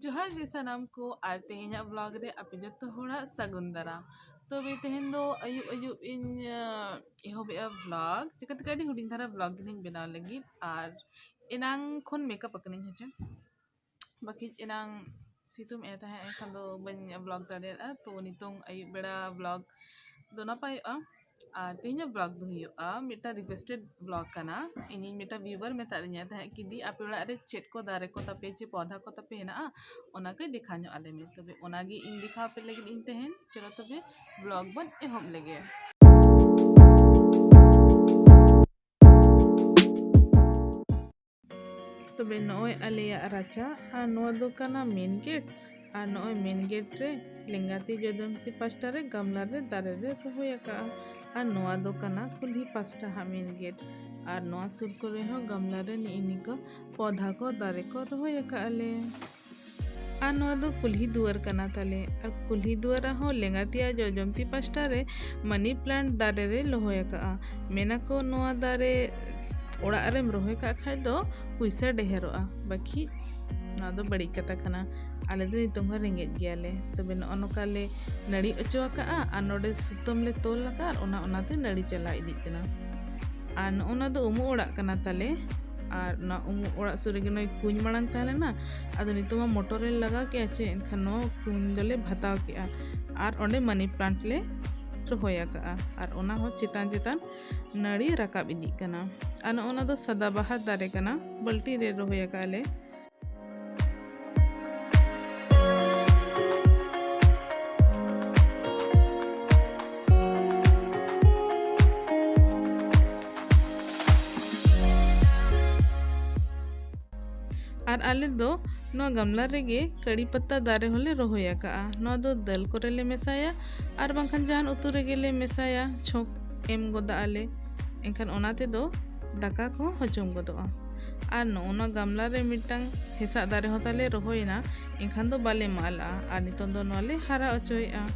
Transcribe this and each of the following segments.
जोहार जी सनम को और तेज ब्लॉग रे आपे जो होड़ा सगुन दाराम तो बे तेहन दो अयुब अयुब इन एहबे ब्लॉग चिकत कड़ी हुडिंग धारा ब्लॉग गिनिंग बनाव लगी और इनांग खन मेकअप अकनिंग हचे बाकी इनांग सितुम ए तहे एखन दो बन ब्लॉग दाड़ेया तो नितोंग अयुब बेड़ा ब्लॉग दो नापायोआ और तेज ब्लॉग दो हुआ मिटा रिक्वेस्टेड ब्लॉग कना इन मिटा व्यूवर में तारिया तहे कि दी आपे ओड़ा रे चेट को दारे को तापे चे पौधा को तापे हेना ओना के दिखा नो आले में तबे ओनागी इन दिखा पे लगी इन तहेन चलो तबे ब्लॉग बन एहब लगे तबे नॉय आलेया राचा आ नोआ दो कना मेन गेट और नॉय मेन गेट रे लेंगाती जदमती पास्टा रे गमला रे दारे रे रोहया का और नोआ दो कना कुल्ही पास्टा हा मेन गेट और नोआ सुर को रे हो गमला रे नी को पौधा को दारे को रोहया का आले और नोआ दो कुल्ही दुआर कना ताले और कुल्ही दुआर हो लेंगाती जजमती पास्टा रे मनी प्लांट दारे रे लोहया का मेना को नोआ दारे ओड़ा रेम रोहे का खाय दो पुइसा ढेरोआ बाकी ना दो बड़ी कथा खाना आले दो नितोंग रेंगे गयाले तबे नोकाले नड़ी अचोका आ नोडे सुतम ले तोल लगा और ओनाते नड़ी चला इदी कना और ओना दो उमु ओड़ा कना ताले और ना उमु ओड़ा सुरे नय कुंज मांग ताले ना आदो नितोमा मोटर लगा के आचे एनखान नो कुंज दोले भताव के और ओंडे मनी प्लांट ले रोहया का और ओना हो चितान चितान नड़ी राकाब इदी कना और ओना दो सदा बाहा दारे कना बल्टी रे रोहया का ले और आले दो नो गमला रेगे कड़ी पत्ता दारे होले रोहया का नो दो दल को रेले मेसाया और बांखान जहान उतु रेगे ले मेसाया छोक एम गोदा आले एनखान ओनाते दो दाका को हजम गोदोआ और नो गमला रे मिटांग हेसा दारे होताले रोहयना एनखान दो बाले माला और नितों दो नोले हारा अचोयआ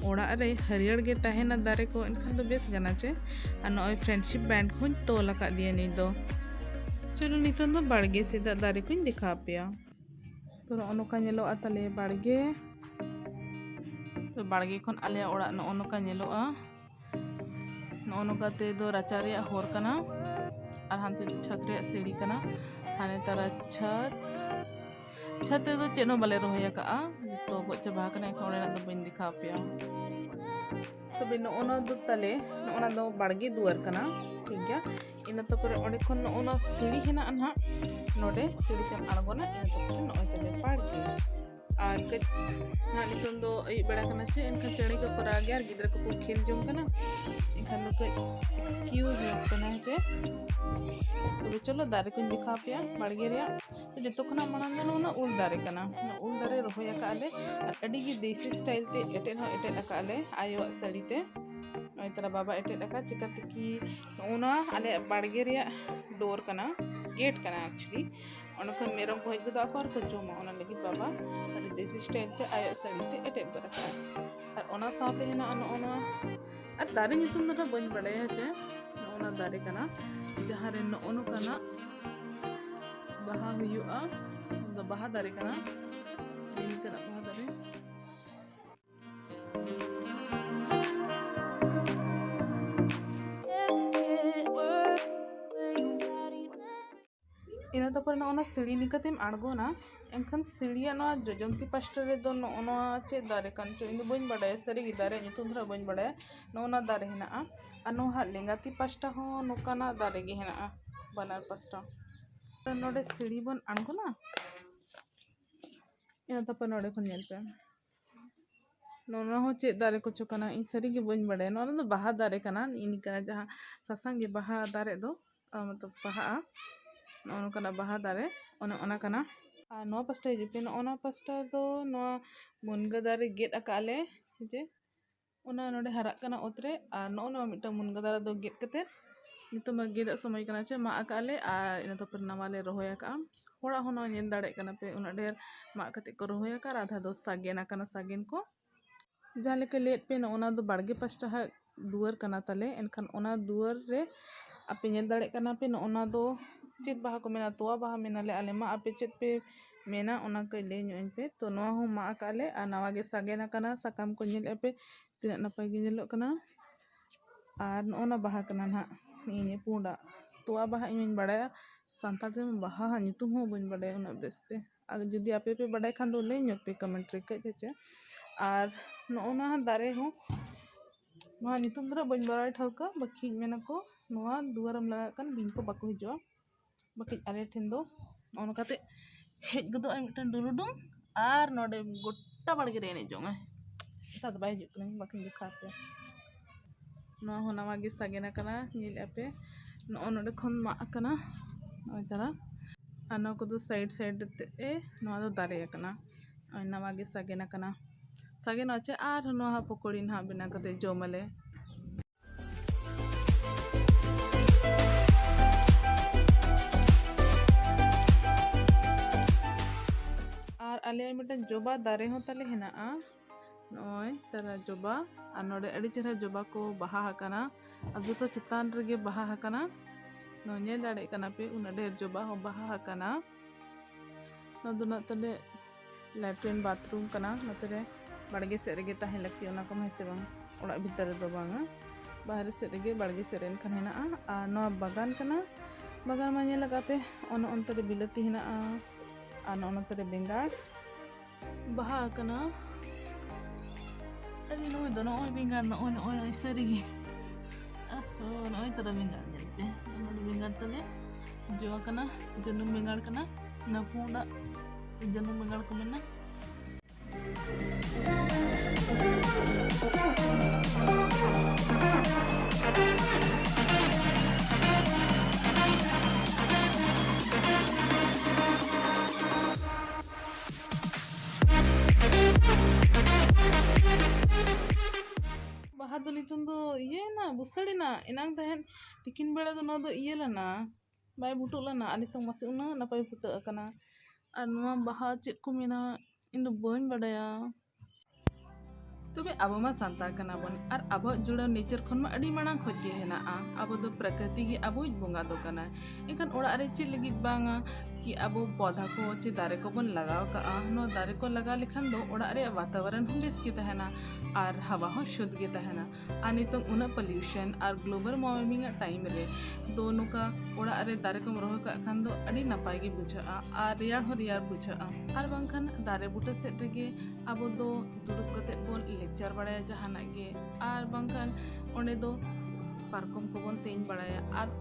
ओड़ा रे हरियर गे ताहेना दारे को एनखान दो बेस गनाचे और नोय फ्रेंडशिप बैंड खुन तोल का दिया नि दो चलो नितों दो बाड़गे सीधा दारे को दिखा पेया तो नोका नेलोआ ताले बाड़गे तो बाड़गे खन आले ओड़ा नोका नेलोआ नोका ते दो राचा रे होर कना और हानते छत रे सीढ़ी कना हाने तारा छत दो चेनो बाले रोहया का तो गो चबा कना एखन दो बइन दिखा पेया तबे नोना दो ताले नोना दो बाड़गे दुआर कना ठीक गया इन तपर ओडे खन नोना सीढ़ी हेना अनहा नोडे सीढ़ी तेम आड़गोना इन तपर नोय तले बाड़गे और कच ना नितों दो अय बेड़ा कना चे इनका चेड़ी को परा गया और गिदरा को खेल जों कना इनखान दो एक्सक्यूज कना चे तो चलो दारे को दिखा पेया बाड़गे रे तो जतो खना मानन दो ना उल दारे कना उल दारे रोहया का आले अडी गी देसी स्टाइल ते एटेन हो एटेन का आले आयो साड़ी ते नय तरा बाबा एटेन का चिकाते की ओना आले बाड़गे रे डोर कना गेट कना एक्चुअली ओनखन मेरम को हजगदा को और को जोमा ओना लगी बाबा अडी देसी स्टाइल ते आयो साड़ी ते एटेन को रखा और ओना साथे हेना ओना और दारे नितुम दो बन बड़ाया चे ओना दारे कना जहाँ रे ओनो कना बाहा हुयुआ दो बाहा दारे कना दिन कना बाहा दारे इन तपर ना सीढ़ी निकतेम आड़गोना एनखान सीढ़िया ना जजमती पास्टा रे दो ना चे दारे कान चो इन बन बड़ाया सरी दारे नितुम धरा बन बड़ाया नोना दारे हेना आ नोहा लेंगाती पास्टा हो नोकाना दारे गे हेना बनार पास्टा नोडे सीढ़ी बन आड़गोना इन तपर नोडे खन नेल पे नोना हो चे दारे को चोकाना इन सरी गे बन बड़ाया नोना दो बाहा दारे काना इन कना जहां ससांग गे बाहा दारे दो मतलब बाहा नोनो कना बाहा दारे ओना कना आ नो पास्टा हिजुपे ओना पास्टा दो नो मुनगा दारे गेट अकाले जे ओना नोडे हरा कना ओतरे आ नो मिटा मुनगा दारे दो गेट कते नितोमा गेट समय कना चे मा अकाले आ इन तपर नामाले रोहया का होड़ा होनो नेल दाड़े कना पे उना ढेर मा कते को रोहया का आधा दो सागेना कना सागेन को जाले के लेट पे ओना दो बाड़गे पास्टा हा दुआर कना ताले एनखान ओना दुआर रे आपे नेल दाड़े कना पे ओना दो चेत बाहा को मेना तोआ बाहा मेना ले आले मा आपे चेत पे मेना ओना को ले ᱧᱚᱜ पे तो नवा हो मा काले आ नवा गे सागेना कना साकाम को नेल पे तना नपाय गे नेलो कना और नोना बाहा कना ना नी पुंडा तोआ बाहा इन बड़ाया सांतार ते बाहा नितुम हो बन बड़ाया उना बेस्ते अगर जुदी आपे पे बड़ाय खान दो ले ᱧᱚᱜ पे कमेंट रे कचे और नोना दारे हो नवा नितुम दरा बन बड़ाय ठौका बाकी मेना को नवा दुआरम लगा कन बिन को बाको हिजो बाकी आले ठेन दो ओन काते हेज गदो आई मिटन डुलुडुम और नोडे गोटा बाड़गे रे जोंगा ता बाय हिजुक कन बाकी दिखाते नो हो नवा गे सागेना कना नील आपे नो नोडे खन मा कना ओय तारा आनो को दो साइड साइड ते नो दो दारे कना ओय नवा गे सागेना कना सागेना चे और नो हा पकोड़ी ना बिना कते जोमले और आले मिटन जोबा दारे हो तले हेना नोय तारा जोबा और नोडे अड़ी चेहरा जोबा को बाहा हकना अब जो तो चितान रगे बाहा हकना नो नेल दाड़े कना पे उना ढेर जोबा हो बाहा हकना नो दुना तले लैट्रिन बाथरूम कना नतरे बाड़गे से रगे ताहे लगती ओना को हेचे बांग ओड़ा भीतर दो बांग बाहर से रगे बाड़गे से रेन खन हेना आ नो बागान कना बागान मा नेल लगा पे ओन अंतरे बिलती हेना आ नो अंतरे बेंगाड़ बाहा कना अरे नो दो नो बेंगाड़ नो ओन सरीगे नो तरह बेंगाड़ जलते नो बेंगाड़ तले जो कना जन्म बेंगाड़ कना ना पूरा जन्म बेंगाड़ को मेना बाहा नितुम दो ये ना बुसड़ी ना इनांग तहन तिकिन बेड़ा दो नो दो ये लना बाय बुटो लना आनी तो मासे उना नपाय फुटा कना और नवा बाहा चेक को मेना इन दो बन बड़ाया तबे अब मा सांतार कना बन और अब जुड़ा नेचर खन मा अडी मांग खोजे हेना अब दो प्रकृति गे अब बोंगा दो कना इनखान ओड़ा रे चे लगी बांगा कि अब पौधा को चे दारे को बन लगाव का नो दारे को लगा लेखान दो ओड़ा रे वातावरण हम बेस के तहना और हवा हो शुद्ध के तहना आ नितों उना पोल्यूशन और ग्लोबल वार्मिंग टाइम रे दोनों का ओड़ा रे दारे को रोह का खान दो अडी नपाय गे बुझा और रियार हो रियार बुझा और बांखान दारे बुटा सेट रेगे अब दो दुड़ुब कते बोन लेक्चर बड़ाया जहाना गे और बांखान ओंडे दो पार्कम को बोन तेज बड़ाया और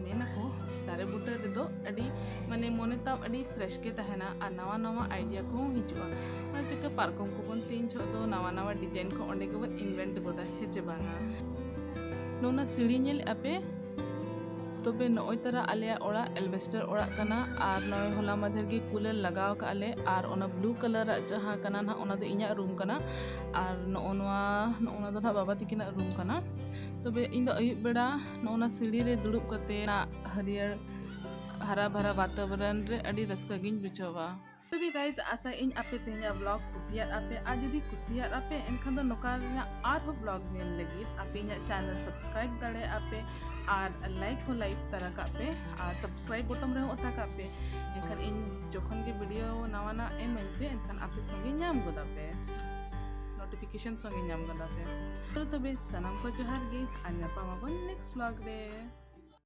मेना को दारे बुटा रे दो अडी माने मोने ताब अडी फ्रेश के तहना और नवा नवा आइडिया को हिजुआ और चेका पार्कम को बोन तेज हो दो नवा नवा डिजाइन को ओंडे के बोन इन्वेंट गोदा हेचे बांगा नोना सीढ़ी नेल आपे तबे नय तरह आले ओड़ा एल्बेस्टर ओड़ा कना और नय होला मधर गे कूलर लगाव का आले और ओना ब्लू कलर जहां कना ना ओना दो इኛ रूम कना और नोना दो ना बाबा तिकिना रूम कना तबे इन दो अयुब बेड़ा नोना सीढ़ी रे दुड़ुब कते ना हरियर हरा भरा वातावरण रे अडी रस्का गिन बुझावा तबे गाइस आशा इन आपे तेना ब्लॉग कुसियात आपे आ जदी कुसियात आपे एनखान दो नोका आर हो ब्लॉग नेल लगी आपे इኛ चैनल सब्सक्राइब दाड़े आपे और लाइक हो लाइक तरह का पे और सब्सक्राइब बटन रे होता का पे एनखान इन जोखन के वीडियो नवा ना एम पे एनखान आपे संगे नाम गोदा पे नोटिफिकेशन संगे नाम गोदा पे तो तबे सनम को जोहार गे अन्य पामाबन नेक्स्ट ब्लॉग रे।